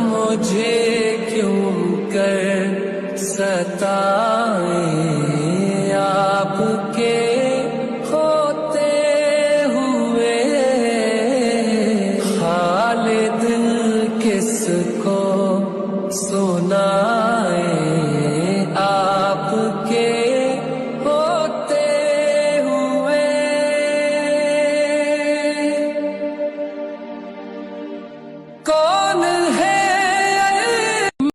مجھے کیوں کر ستائیں، آپ کے ہوتے ہوئے حال دل کس کو سنائیں۔